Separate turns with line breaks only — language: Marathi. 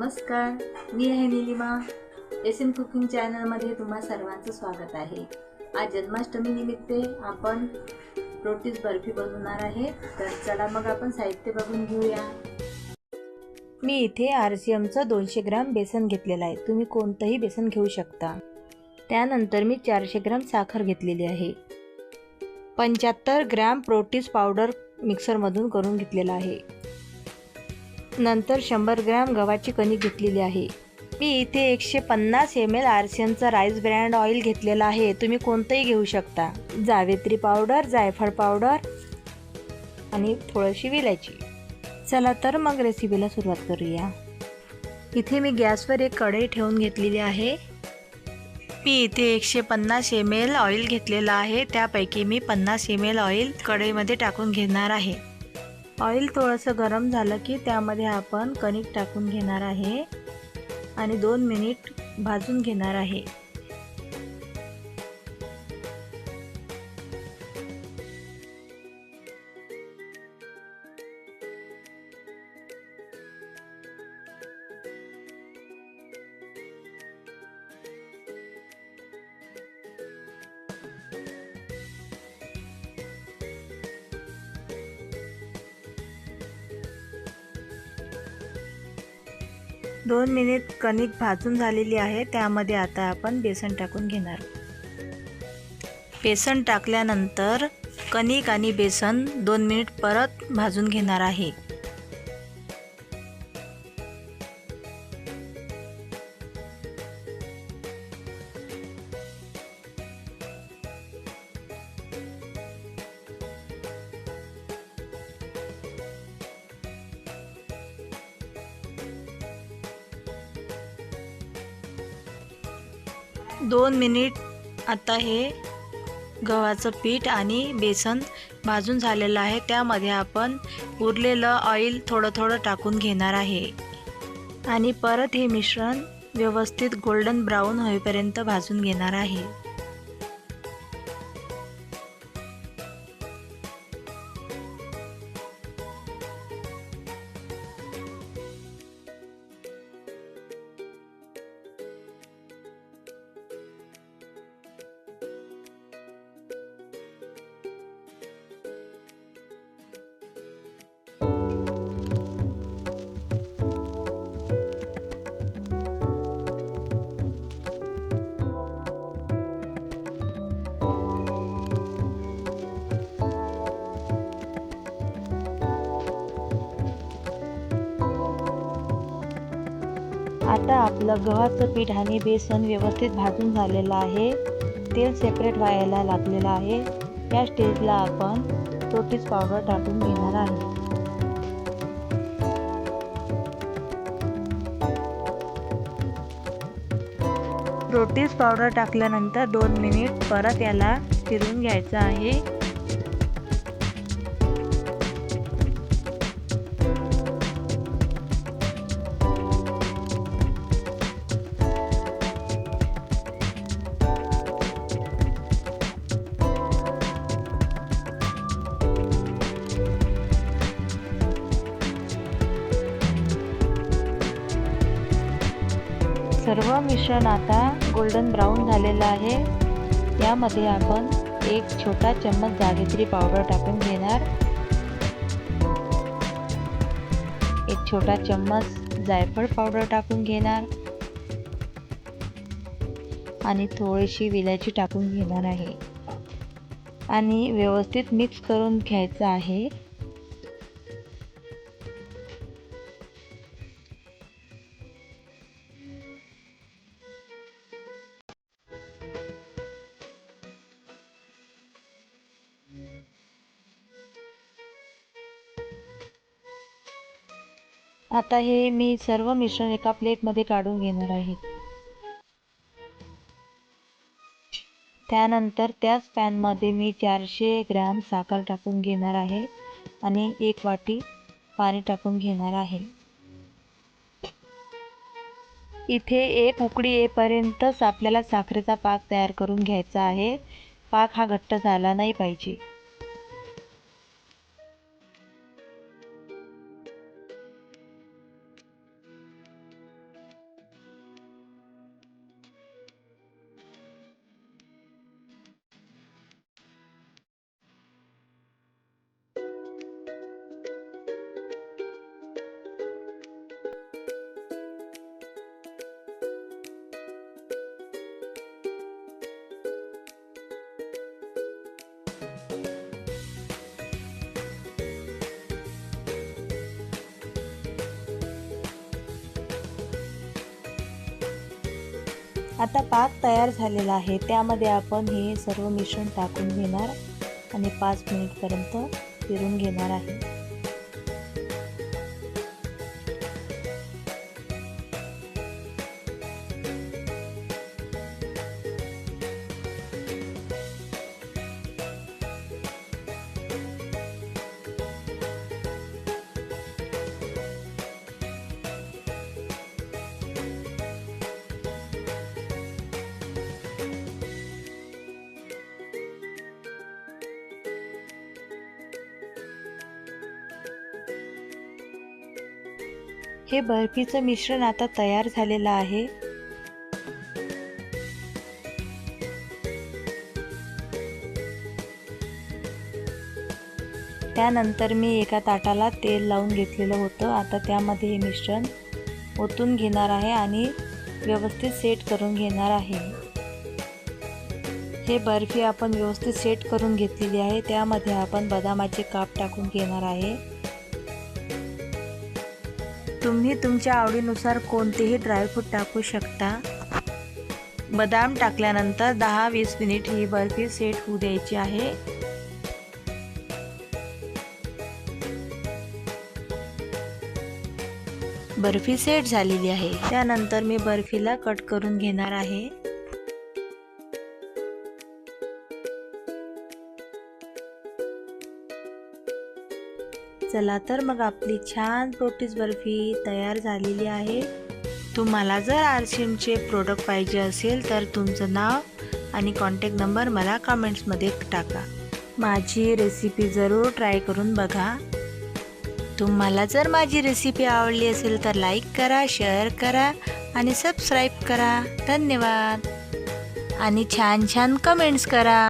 नमस्कार, मी आहे निलिमा. एसएम कुकिंग चॅनलमध्ये तुम्हा सर्वांचं स्वागत आहे. आज जन्माष्टमी निमित्त आपण रोटीज बर्फी बनवणार आहे. तर चला मग आपण साहित्य बघून घेऊया. मी इथे RCMचं 200 ग्राम बेसन घेतलेलं आहे. तुम्ही कोणतंही बेसन घेऊ शकता. त्यानंतर मी 400 ग्राम साखर घेतलेली आहे. 75 ग्राम प्रोटीज पावडर मिक्सरमधून करून घेतलेला आहे. नंतर 100 ग्राम गव्हाची कणिक घेतलेली आहे. मी इथे 150 ml RCMचं राईस ब्रँड ऑइल घेतलेलं आहे. तुम्ही कोणतंही घेऊ शकता. जावेत्री पावडर, जायफळ पावडर आणि थोडीशी विलायची. चला तर मग रेसिपीला सुरुवात करूया. इथे मी गॅसवर एक कढई ठेवून घेतलेली आहे. मी इथे 150 ml ऑइल घेतलेलं आहे. त्यापैकी मी 50 ml ऑइल कढईमध्ये टाकून घेणार आहे. ऑइल थोडंसं गरम झालं की त्यामध्ये आपण कणिक टाकून घेणार आहे आणि 2 मिनिट भाजून घेणार आहे. दोन मिनिट कणिक भाजून झालेली आहे. त्यामध्ये आता आपण बेसन टाकून घेणार. बेसन टाकल्यानंतर कणिक आणि बेसन 2 मिनिट परत भाजून घेणार आहे. दोन मिनिट आता हे गव्हाचं पीठ आणि बेसन भाजून झालेलं आहे. त्यामध्ये आपण उरलेलं ऑइल थोडं थोडं टाकून घेणार आहे आणि परत हे मिश्रण व्यवस्थित गोल्डन ब्राऊन होईपर्यंत भाजून घेणार आहे. आता आपलं गव्हाचं पीठ आणि बेसन व्यवस्थित भाजून झालेलं आहे. तेल सेपरेट व्हायला लागलेलं आहे. या स्टेजला आपण प्रोटीज पावडर टाकून घेणार आहे. प्रोटीज पावडर टाकल्यानंतर 2 मिनिट परत याला फिरवून घ्यायचं आहे. सर्व मिश्रण आता गोल्डन ब्राऊन झालेलं आहे. यामध्ये आपण एक छोटा चम्मच जावेत्री पावडर टाकून घेणार. एक छोटा चम्मच जायफळ पावडर टाकून घेणार आणि थोडीशी विलायची टाकून घेणार आहे आणि व्यवस्थित मिक्स करून घ्यायचं आहे. आता हे मी सर्व मिश्रण एका प्लेटमध्ये काढून घेणार आहे. त्यानंतर त्याच पॅनमध्ये मी 400 ग्रॅम साखर टाकून घेणार आहे आणि 1 वाटी पाणी टाकून घेणार आहे. इथे एक उकळी येईपर्यंतच आपल्याला साखरेचा पाक तयार करून घ्यायचा आहे. पाक हा घट्ट झाला नाही पाहिजे. आता पाक तयार झालेला आहे, त्यामध्ये आपण हे सर्व मिश्रण टाकून घेणार आणि 5 मिनिटपर्यंत फिरून घेणार आहे. हे बर्फीचं मिश्रण आता तयार झालेलं आहे. त्यानंतर मी एका ताटाला तेल लावून घेतलेलं होतं. आता त्यामध्ये हे मिश्रण ओतून घेणार आहे आणि व्यवस्थित सेट करून घेणार आहे. हे बर्फी आपण व्यवस्थित सेट करून घेतलेली आहे. त्यामध्ये आपण बदामाचे काप टाकून घेणार आहे. तुम्ही तुमच्या आवडीनुसार कोणतेही ड्रायफ्रूट टाकू शकता. बदाम टाकल्यानंतर 10-20 मिनिट ही बर्फी सेट होऊ द्यायची आहे. बर्फी सेट झालेली आहे. त्यानंतर मी बर्फीला कट करून घेणार आहे. चला तर मग आपली छान प्रोटीज बर्फी तयार झालेली आहे. तुम्हाला जर आरसीएमचे प्रोडक्ट पाहिजे असेल तर तुमचं नाव आणि कॉन्टॅक्ट नंबर मला कमेंट्समध्ये टाका. माझी रेसिपी जरूर ट्राय करून बघा. तुम्हाला जर माझी रेसिपी आवडली असेल तर लाईक करा, शेअर करा आणि सबस्क्राईब करा. धन्यवाद आणि छान छान कमेंट्स करा.